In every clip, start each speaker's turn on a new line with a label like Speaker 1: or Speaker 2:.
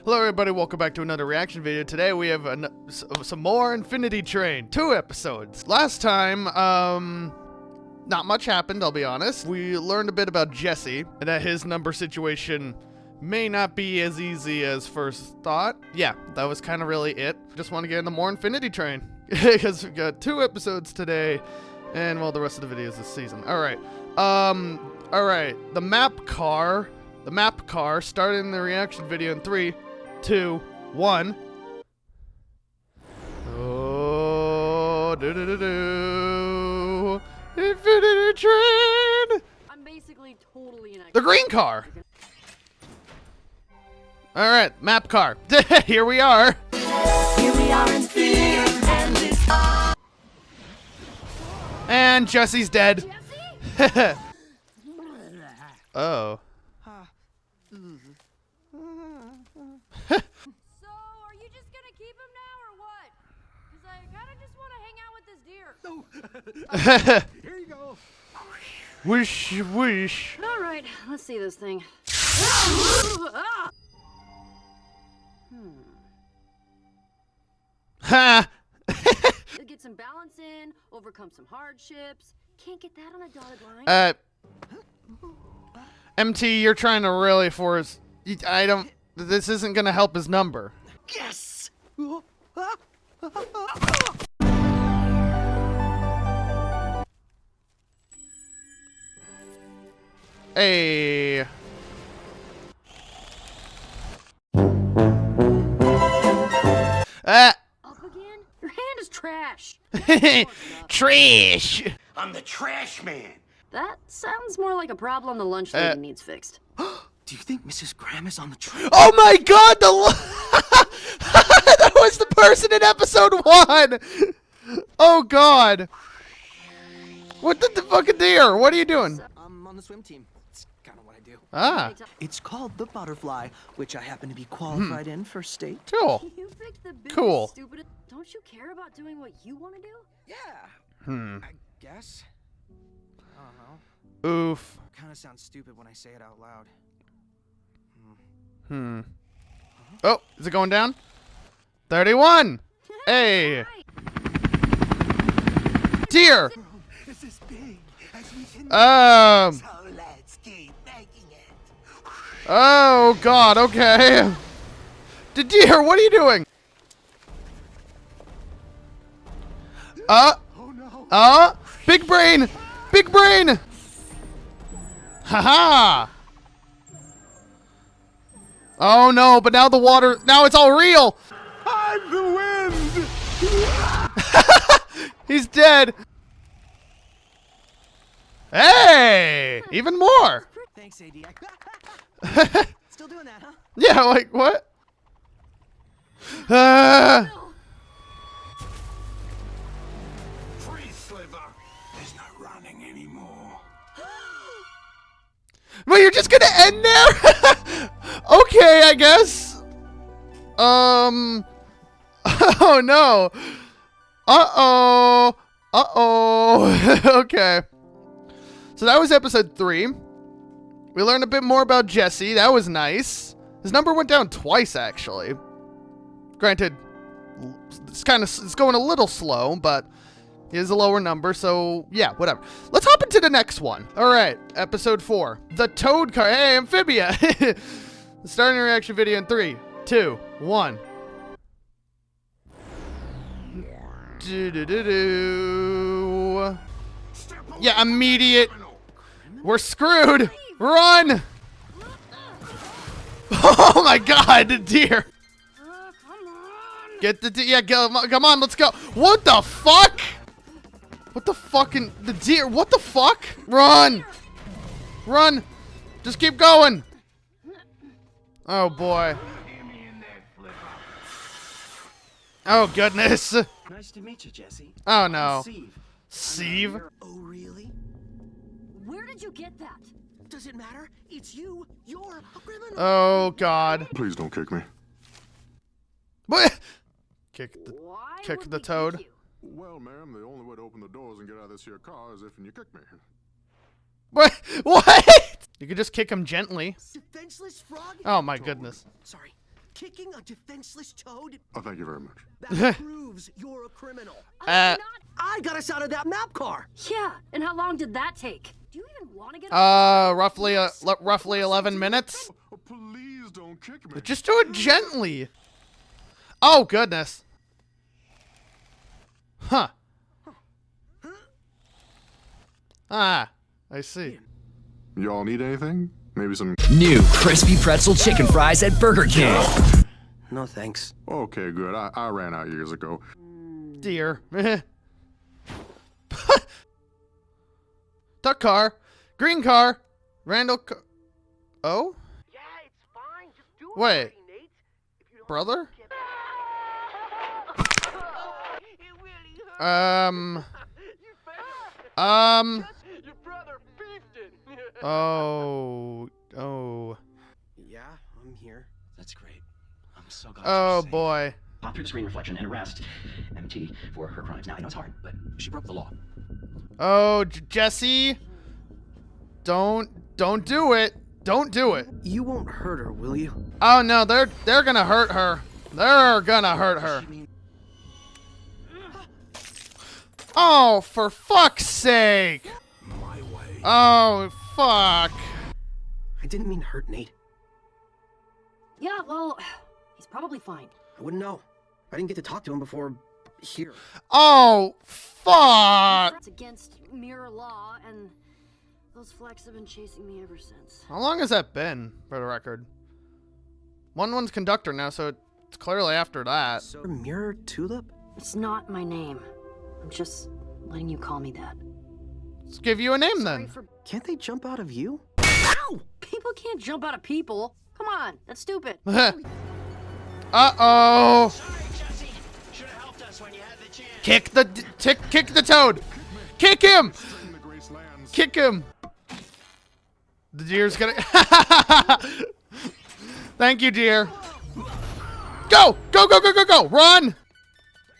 Speaker 1: Hello everybody, welcome back to another reaction video. Today we have some more Infinity Train. 2 episodes. Last time, not much happened, I'll be honest. We learned a bit about Jesse, and that his number situation may not be as easy as first thought. Yeah, that was kind of really it. Just want to get into more Infinity Train. Because we've got 2 episodes today, and well, the rest of the videos this season. Alright, the map car started in the reaction video in 3, 2, 1. Oh, do. Infinity Train!
Speaker 2: I'm basically totally
Speaker 1: the green car! Alright, map car. Here we are.
Speaker 3: Here we are in fear and this.
Speaker 1: And Jesse's dead.
Speaker 2: Jesse?
Speaker 1: Oh.
Speaker 2: So, are you just gonna keep him now or what? Because I kind of just want to hang out with this deer.
Speaker 4: Here you go.
Speaker 1: Wish, wish.
Speaker 2: All right, let's see this thing.
Speaker 1: Ha!
Speaker 2: Get some balance in, overcome some hardships. Can't get that on a dotted line.
Speaker 1: MT, you're trying to really force. This isn't gonna help his number.
Speaker 4: Yes.
Speaker 1: Hey.
Speaker 2: Up again? Your hand is trash.
Speaker 1: Trash.
Speaker 4: I'm the trash man.
Speaker 2: That sounds more like a problem the lunch lady needs fixed.
Speaker 4: Do you think Mrs. Graham is on the train?
Speaker 1: Oh my God! That was the person in episode 1. Oh God! What the fucking deer? What are you doing?
Speaker 4: I'm on the swim team. It's kind of what I do.
Speaker 1: Ah,
Speaker 4: It's called the Butterfly, which I happen to be qualified in for state.
Speaker 1: cool.
Speaker 2: You picked the biggest,
Speaker 1: Cool.
Speaker 2: stupidest. Don't you care about doing what you want to do?
Speaker 4: Yeah. I guess. I don't know.
Speaker 1: Oof.
Speaker 4: Kind of sounds stupid when I say it out loud.
Speaker 1: Oh, is it going down? 31. Hey. Deer.
Speaker 4: It's as big as we can.
Speaker 1: So
Speaker 4: let's keep making it.
Speaker 1: Oh God. Okay. The deer. What are you doing?
Speaker 4: Oh no.
Speaker 1: Big brain. Big brain. Haha. Oh no, but now the water, now it's all real.
Speaker 4: I'm the wind.
Speaker 1: He's dead. Hey, even more.
Speaker 4: Thanks, AD. Still doing that, huh?
Speaker 1: Yeah, like what?
Speaker 5: Free sliver. There's no running anymore.
Speaker 1: Well, you're just gonna end there? Okay, I guess. Oh no. Okay. So that was episode 3. We learned a bit more about Jesse. That was nice. His number went down twice, actually. Granted, it's going a little slow, but he has a lower number, so yeah, whatever. Let's hop into the next one. All right, episode 4, the Toad Car. Hey, Amphibia. Starting a reaction video in 3, 2, 1. Do. Yeah, immediate. We're screwed. Run. Oh my God, the deer.
Speaker 2: Come on.
Speaker 1: Get the deer. Yeah, come on, let's go. What the fuck? What the fucking the deer? What the fuck? Run. Run. Just keep going. Oh boy. Oh goodness.
Speaker 4: Nice to meet you, Jesse.
Speaker 1: Oh no.
Speaker 4: Steve.
Speaker 1: Steve?
Speaker 4: Oh, really?
Speaker 2: Where did you get that?
Speaker 4: Does it matter? It's you. You're a criminal.
Speaker 1: Oh God.
Speaker 5: Please don't kick me.
Speaker 1: What? Kick the
Speaker 2: Why
Speaker 1: Kick
Speaker 2: would
Speaker 1: the
Speaker 2: we
Speaker 1: toad.
Speaker 2: kick you?
Speaker 5: Well, ma'am, the only way to open the doors and get out of this here car is if you kick me.
Speaker 1: What? What? You could just kick him gently.
Speaker 4: Defenseless frog?
Speaker 1: Oh my goodness.
Speaker 4: Sorry. Kicking a defenseless toad?
Speaker 5: Oh, thank you very much.
Speaker 4: That proves you're a criminal.
Speaker 2: I'm not.
Speaker 4: I got us out of that map car.
Speaker 2: Yeah, and how long did that take? Do you even want to get?
Speaker 1: Roughly 11 minutes.
Speaker 5: Oh, please don't kick me.
Speaker 1: Just do it gently. Oh, goodness. Huh. Ah, I see.
Speaker 5: Y'all need anything? Maybe some.
Speaker 6: New crispy pretzel chicken fries at Burger King.
Speaker 4: No thanks.
Speaker 5: Okay, good. I ran out years ago.
Speaker 1: Dear. Duck car. Green car. Randall car. Oh?
Speaker 4: Yeah, it's fine. Just do
Speaker 1: it Wait. already,
Speaker 4: Nate. If you don't
Speaker 1: Brother?
Speaker 4: Your brother beefed it.
Speaker 1: Oh.
Speaker 4: Yeah, I'm here.
Speaker 6: That's great. I'm so glad.
Speaker 1: Oh, boy.
Speaker 6: Pop through the screen reflection and arrest MT for her crimes. Now, I know it's hard, but she broke the law.
Speaker 1: Oh, Jesse. Don't do it. Don't do it.
Speaker 4: You won't hurt her, will you?
Speaker 1: Oh, no, they're gonna hurt her. They're gonna hurt her. Oh, for fuck's sake.
Speaker 4: My way.
Speaker 1: Oh, fuck.
Speaker 4: I didn't mean hurt Nate.
Speaker 2: Yeah, well, he's probably fine.
Speaker 4: I wouldn't know. I didn't get to talk to him before here.
Speaker 1: Oh, fuck.
Speaker 2: It's against mirror law, and those flecks have been chasing me ever since.
Speaker 1: How long has that been, for the record? One's conductor now, so it's clearly after that.
Speaker 4: So, Mirror Tulip?
Speaker 2: It's not my name. I'm just letting you call me that.
Speaker 1: Let's give you a name
Speaker 2: Sorry
Speaker 1: then.
Speaker 2: for...
Speaker 4: Can't they jump out of you? Ow!
Speaker 2: People can't jump out of people. Come on, that's stupid.
Speaker 1: Uh-oh. Kick the toad. Kick him.
Speaker 5: In the Grace Lands.
Speaker 1: Kick him. The deer's gonna. Thank you, deer. Go. Run.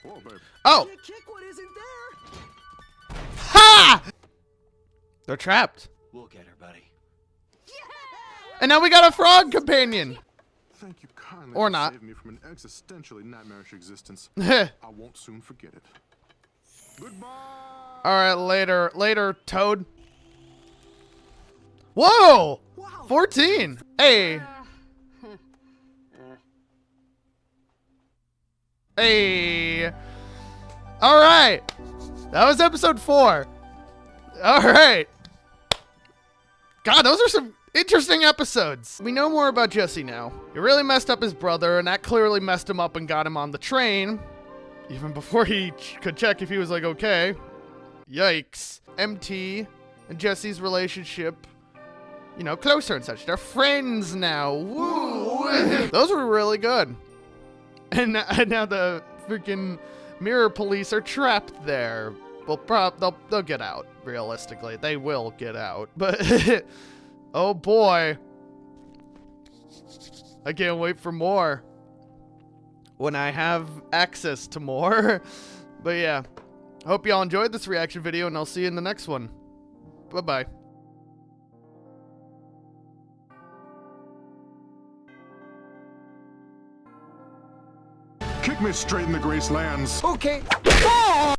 Speaker 5: Whoa, babe.
Speaker 1: Oh.
Speaker 4: Can't kick what isn't there.
Speaker 1: Ha! They're trapped.
Speaker 6: We'll get her, buddy.
Speaker 1: And now we got a frog companion.
Speaker 5: Thank you kindly
Speaker 1: Or
Speaker 5: for
Speaker 1: not.
Speaker 5: saving me from an existentially nightmarish existence.
Speaker 1: All
Speaker 5: I won't soon forget it. Goodbye.
Speaker 1: right, later, Toad. Whoa!
Speaker 4: Wow.
Speaker 1: 14. Hey. Hey. All right. That was episode 4. All right. God, those are some interesting episodes. We know more about Jesse now. He really messed up his brother, and that clearly messed him up and got him on the train. Even before he could check if he was like, okay. Yikes. MT and Jesse's relationship, you know, closer and such. They're friends now. Woo! Those were really good. And now the freaking mirror police are trapped there. They'll get out, realistically. They will get out. But, oh boy. I can't wait for more. When I have access to more. But yeah. Hope y'all enjoyed this reaction video, and I'll see you in the next one. Bye-bye.
Speaker 5: Kick me straight in the Grace Lands.
Speaker 4: Okay.